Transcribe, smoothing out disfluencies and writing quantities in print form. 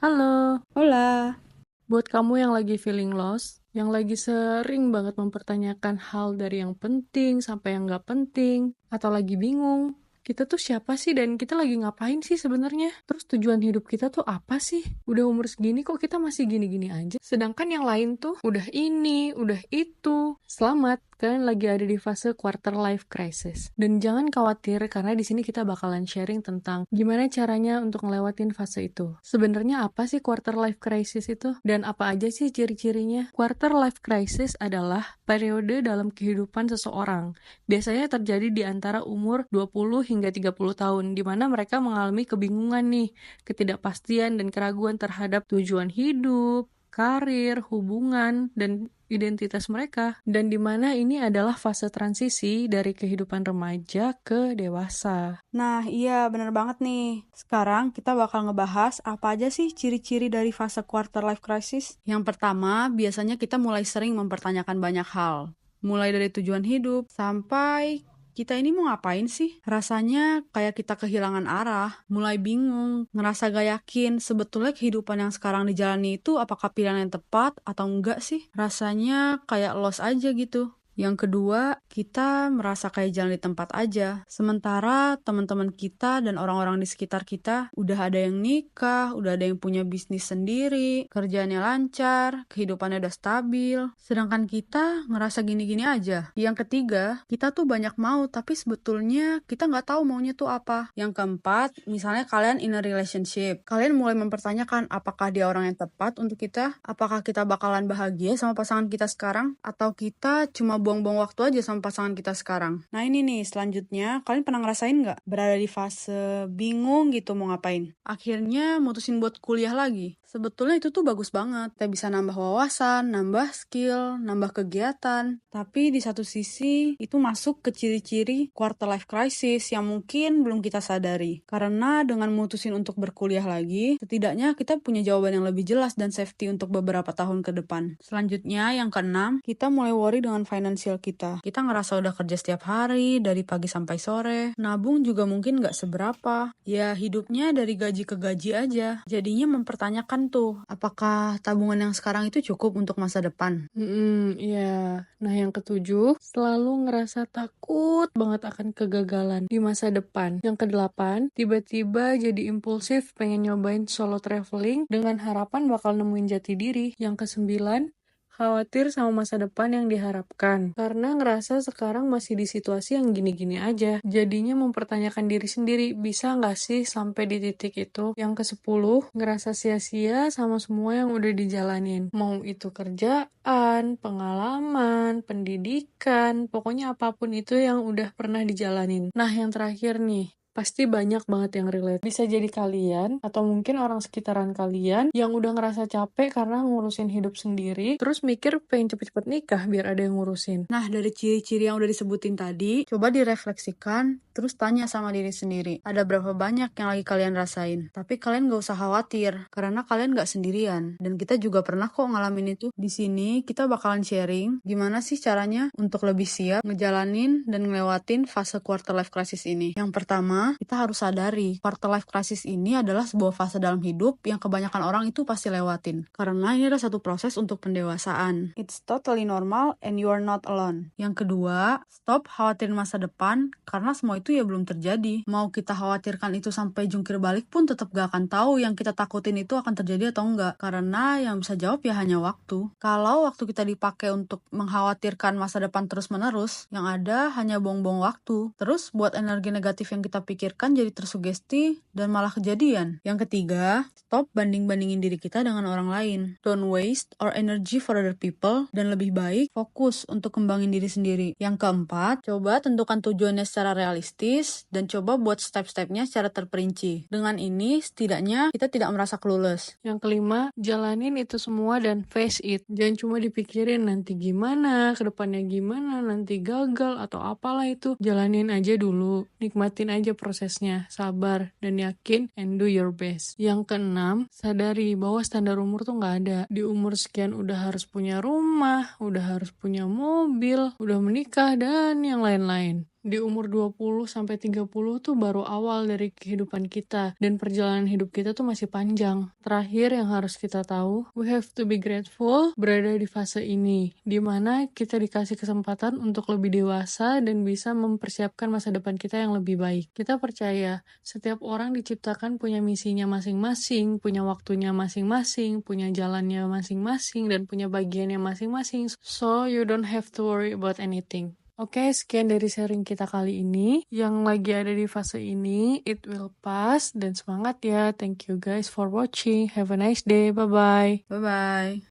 Halo, Hola. buat kamu yang lagi feeling lost, yang lagi sering banget mempertanyakan hal dari yang penting sampai yang nggak penting, atau lagi bingung, kita tuh siapa sih dan kita lagi ngapain sih sebenarnya? Terus tujuan hidup kita tuh apa sih? Udah umur segini kok kita masih gini-gini aja? Sedangkan yang lain tuh udah ini, udah itu. Selamat, kalian lagi ada di fase quarter life crisis. Dan jangan khawatir karena di sini kita bakalan sharing tentang gimana caranya untuk ngelewatin fase itu. Sebenarnya apa sih quarter life crisis itu? Dan apa aja sih ciri-cirinya? Quarter life crisis adalah periode dalam kehidupan seseorang. Biasanya terjadi di antara umur 20 hingga 30 tahun, di mana mereka mengalami kebingungan nih, ketidakpastian dan keraguan terhadap tujuan hidup, karir, hubungan, dan identitas mereka. Dan di mana ini adalah fase transisi dari kehidupan remaja ke dewasa. Nah, iya bener banget nih. Sekarang kita bakal ngebahas apa aja sih ciri-ciri dari fase quarter life crisis. Yang pertama, biasanya kita mulai sering mempertanyakan banyak hal. Mulai dari tujuan hidup sampai kita ini mau ngapain sih? Rasanya kayak kita kehilangan arah, mulai bingung, ngerasa gak yakin sebetulnya kehidupan yang sekarang dijalani itu apakah pilihan yang tepat atau enggak sih? Rasanya kayak lost aja gitu. Yang kedua, kita merasa kayak jalan di tempat aja. Sementara teman-teman kita dan orang-orang di sekitar kita udah ada yang nikah, udah ada yang punya bisnis sendiri, kerjaannya lancar, kehidupannya udah stabil. Sedangkan kita ngerasa gini-gini aja. Yang ketiga, kita tuh banyak mau, tapi sebetulnya kita nggak tahu maunya tuh apa. Yang keempat, misalnya kalian in a relationship. Kalian mulai mempertanyakan apakah dia orang yang tepat untuk kita, apakah kita bakalan bahagia sama pasangan kita sekarang, atau kita cuma buang-buang waktu aja sama pasangan kita sekarang. Nah ini nih, selanjutnya, kalian pernah ngerasain nggak berada di fase bingung gitu mau ngapain? Akhirnya mutusin buat kuliah lagi. Sebetulnya itu tuh bagus banget. Kita bisa nambah wawasan, nambah skill, nambah kegiatan. Tapi di satu sisi, itu masuk ke ciri-ciri quarter life crisis yang mungkin belum kita sadari. Karena dengan mutusin untuk berkuliah lagi, setidaknya kita punya jawaban yang lebih jelas dan safety untuk beberapa tahun ke depan. Selanjutnya, yang keenam, kita mulai worry dengan finansial kita. Kita ngerasa udah kerja setiap hari, dari pagi sampai sore. Nabung juga mungkin nggak seberapa. Ya, hidupnya dari gaji ke gaji aja. Jadinya mempertanyakan tuh, apakah tabungan yang sekarang itu cukup untuk masa depan? Iya. Nah, yang ketujuh, selalu ngerasa takut banget akan kegagalan di masa depan. Yang kedelapan, tiba-tiba jadi impulsif pengen nyobain solo traveling dengan harapan bakal nemuin jati diri. Yang kesembilan, khawatir sama masa depan yang diharapkan. Karena ngerasa sekarang masih di situasi yang gini-gini aja. Jadinya mempertanyakan diri sendiri, bisa nggak sih sampai di titik itu? Yang kesepuluh, ngerasa sia-sia sama semua yang udah dijalanin. Mau itu kerjaan, pengalaman, pendidikan, pokoknya apapun itu yang udah pernah dijalanin. Nah, yang terakhir nih, pasti banyak banget yang relate. Bisa jadi kalian, atau mungkin orang sekitaran kalian yang udah ngerasa capek karena ngurusin hidup sendiri, terus mikir pengen cepet-cepet nikah biar ada yang ngurusin. Nah, dari ciri-ciri yang udah disebutin tadi, coba direfleksikan, terus tanya sama diri sendiri. Ada berapa banyak yang lagi kalian rasain? Tapi kalian gak usah khawatir, karena kalian gak sendirian. Dan kita juga pernah kok ngalamin itu. Di sini, kita bakalan sharing gimana sih caranya untuk lebih siap ngejalanin dan ngelewatin fase quarter life crisis ini. Yang pertama, kita harus sadari, quarter life crisis ini adalah sebuah fase dalam hidup yang kebanyakan orang itu pasti lewatin. Karena ini adalah satu proses untuk pendewasaan. It's totally normal and you are not alone. Yang kedua, stop khawatirin masa depan karena semua itu ya belum terjadi. Mau kita khawatirkan itu sampai jungkir balik pun tetap gak akan tahu yang kita takutin itu akan terjadi atau enggak. Karena yang bisa jawab ya hanya waktu. Kalau waktu kita dipakai untuk mengkhawatirkan masa depan terus-menerus, yang ada hanya buang-buang waktu. Terus buat energi negatif yang kita pikirkan jadi tersugesti dan malah kejadian. Yang ketiga, stop banding-bandingin diri kita dengan orang lain. Don't waste our energy for other people dan lebih baik fokus untuk kembangin diri sendiri. Yang keempat, coba tentukan tujuannya secara realistis dan coba buat step-stepnya secara terperinci. Dengan ini, setidaknya kita tidak merasa clueless. Yang kelima, jalanin itu semua dan face it. Jangan cuma dipikirin nanti gimana, kedepannya gimana, nanti gagal atau apalah itu. Jalanin aja dulu, nikmatin aja prosesnya, sabar, dan yakin and do your best. Yang keenam, sadari bahwa standar umur tuh nggak ada. Di umur sekian udah harus punya rumah, udah harus punya mobil, udah menikah, dan yang lain-lain. Di umur 20 sampai 30 tuh baru awal dari kehidupan kita, dan perjalanan hidup kita tuh masih panjang. Terakhir yang harus kita tahu, we have to be grateful berada di fase ini, di mana kita dikasih kesempatan untuk lebih dewasa dan bisa mempersiapkan masa depan kita yang lebih baik. Kita percaya, setiap orang diciptakan punya misinya masing-masing, punya waktunya masing-masing, punya jalannya masing-masing, dan punya bagiannya masing-masing. So, you don't have to worry about anything. Oke, sekian dari sharing kita kali ini. Yang lagi ada di fase ini, it will pass. Dan semangat ya. Thank you guys for watching. Have a nice day. Bye-bye. Bye-bye.